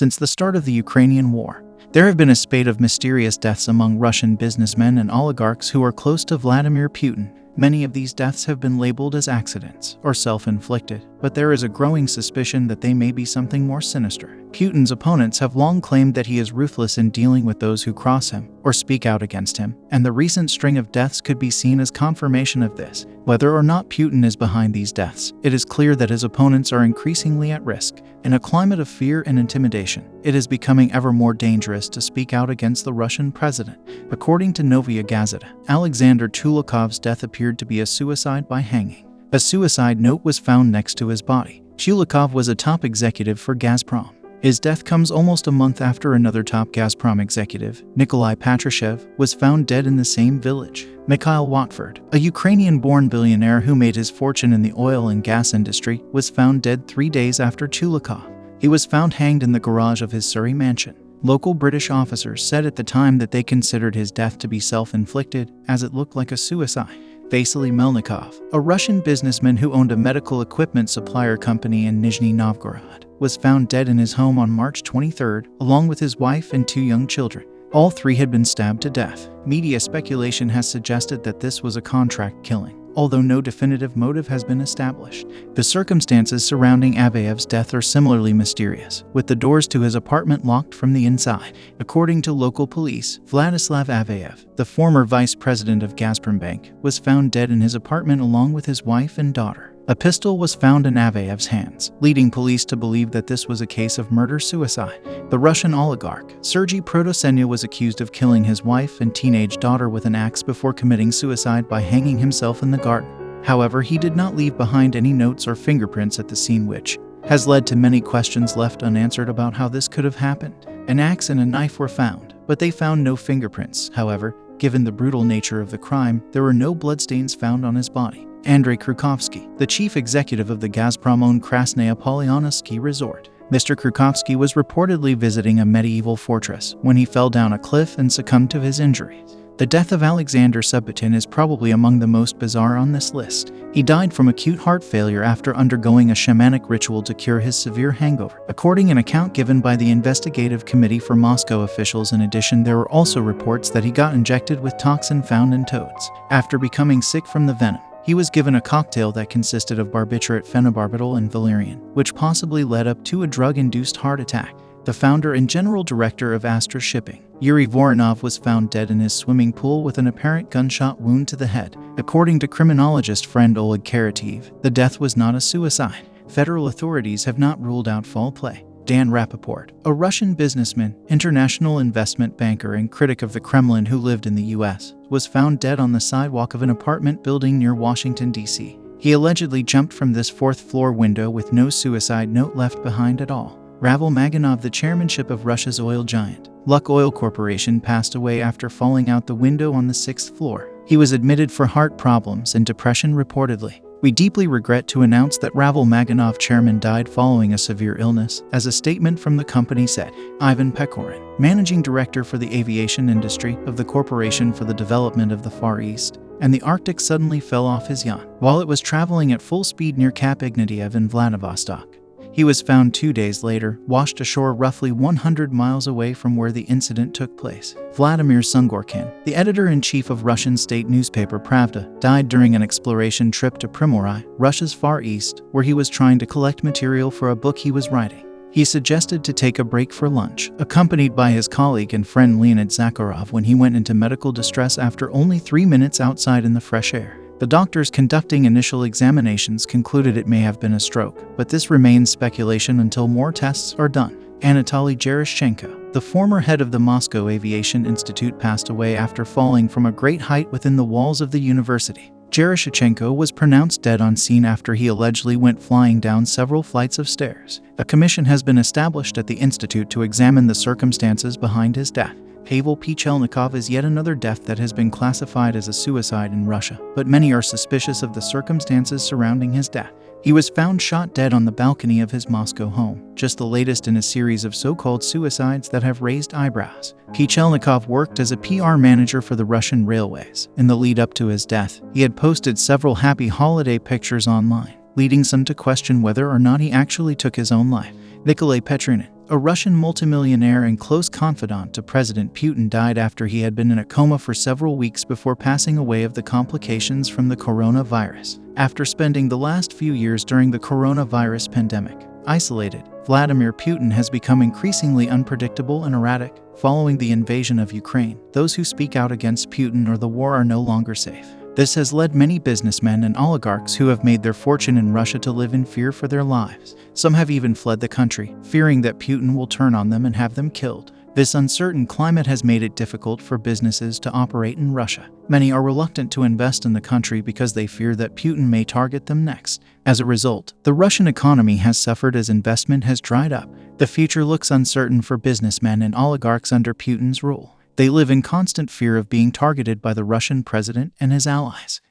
Since the start of the Ukrainian war, there have been a spate of mysterious deaths among Russian businessmen and oligarchs who are close to Vladimir Putin. Many of these deaths have been labeled as accidents or self-inflicted, but there is a growing suspicion that they may be something more sinister. Putin's opponents have long claimed that he is ruthless in dealing with those who cross him or speak out against him, and the recent string of deaths could be seen as confirmation of this. Whether or not Putin is behind these deaths, it is clear that his opponents are increasingly at risk. In a climate of fear and intimidation, it is becoming ever more dangerous to speak out against the Russian president. According to Novaya Gazeta, Alexander Chulikov's death appeared to be a suicide by hanging. A suicide note was found next to his body. Chulikov was a top executive for Gazprom. His death comes almost a month after another top Gazprom executive, Nikolai Patrushev, was found dead in the same village. Mikhail Watford, a Ukrainian-born billionaire who made his fortune in the oil and gas industry, was found dead 3 days after Chulikov. He was found hanged in the garage of his Surrey mansion. Local British officers said at the time that they considered his death to be self-inflicted, as it looked like a suicide. Vasily Melnikov, a Russian businessman who owned a medical equipment supplier company in Nizhny Novgorod, was found dead in his home on March 23, along with his wife and 2 young children. All 3 had been stabbed to death. Media speculation has suggested that this was a contract killing, although no definitive motive has been established. The circumstances surrounding Avayev's death are similarly mysterious, with the doors to his apartment locked from the inside. According to local police, Vladislav Avayev, the former vice president of Gazprombank, was found dead in his apartment along with his wife and daughter. A pistol was found in Avayev's hands, leading police to believe that this was a case of murder-suicide. The Russian oligarch, Sergei Protosenya, was accused of killing his wife and teenage daughter with an axe before committing suicide by hanging himself in the garden. However, he did not leave behind any notes or fingerprints at the scene, which has led to many questions left unanswered about how this could have happened. An axe and a knife were found, but they found no fingerprints. However, given the brutal nature of the crime, there were no bloodstains found on his body. Andrei Krukovsky, the chief executive of the Gazprom-owned Krasnaya Polyana ski resort. Mr. Krukovsky was reportedly visiting a medieval fortress when he fell down a cliff and succumbed to his injuries. The death of Alexander Subotin is probably among the most bizarre on this list. He died from acute heart failure after undergoing a shamanic ritual to cure his severe hangover, according to an account given by the Investigative Committee for Moscow officials. In addition, there were also reports that he got injected with toxin found in toads. After becoming sick from the venom, he was given a cocktail that consisted of barbiturate, phenobarbital, and valerian, which possibly led up to a drug-induced heart attack. The founder and general director of Astra Shipping, Yuri Voronov, was found dead in his swimming pool with an apparent gunshot wound to the head. According to criminologist friend Oleg Karateev, the death was not a suicide. Federal authorities have not ruled out foul play. Dan Rappaport, a Russian businessman, international investment banker, and critic of the Kremlin who lived in the U.S., was found dead on the sidewalk of an apartment building near Washington, D.C. He allegedly jumped from this 4th-floor window with no suicide note left behind at all. Ravel Maganov, the chairmanship of Russia's oil giant, Lukoil Corporation, passed away after falling out the window on the 6th floor. He was admitted for heart problems and depression reportedly. We deeply regret to announce that Ravel Maganov, chairman, died following a severe illness, as a statement from the company said. Ivan Pekorin, managing director for the aviation industry of the Corporation for the Development of the Far East and the Arctic, suddenly fell off his yacht while it was traveling at full speed near Cap Ignatiev in Vladivostok. He was found 2 days later, washed ashore roughly 100 miles away from where the incident took place. Vladimir Sungorkin, the editor-in-chief of Russian state newspaper Pravda, died during an exploration trip to Primory, Russia's Far East, where he was trying to collect material for a book he was writing. He suggested to take a break for lunch, accompanied by his colleague and friend Leonid Zakharov, when he went into medical distress after only 3 minutes outside in the fresh air. The doctors conducting initial examinations concluded it may have been a stroke, but this remains speculation until more tests are done. Anatoly Gerashchenko, the former head of the Moscow Aviation Institute, passed away after falling from a great height within the walls of the university. Gerashchenko was pronounced dead on scene after he allegedly went flying down several flights of stairs. A commission has been established at the institute to examine the circumstances behind his death. Pavel Pichelnikov is yet another death that has been classified as a suicide in Russia, but many are suspicious of the circumstances surrounding his death. He was found shot dead on the balcony of his Moscow home, just the latest in a series of so-called suicides that have raised eyebrows. Pichelnikov worked as a PR manager for the Russian railways. In the lead up to his death, he had posted several happy holiday pictures online, leading some to question whether or not he actually took his own life. Nikolai Petrunin, A Russian multimillionaire and close confidant to President Putin died after he had been in a coma for several weeks before passing away of the complications from the coronavirus. After spending the last few years during the coronavirus pandemic isolated, Vladimir Putin has become increasingly unpredictable and erratic. Following the invasion of Ukraine, those who speak out against Putin or the war are no longer safe. This has led many businessmen and oligarchs who have made their fortune in Russia to live in fear for their lives. Some have even fled the country, fearing that Putin will turn on them and have them killed. This uncertain climate has made it difficult for businesses to operate in Russia. Many are reluctant to invest in the country because they fear that Putin may target them next. As a result, the Russian economy has suffered as investment has dried up. The future looks uncertain for businessmen and oligarchs under Putin's rule. They live in constant fear of being targeted by the Russian president and his allies.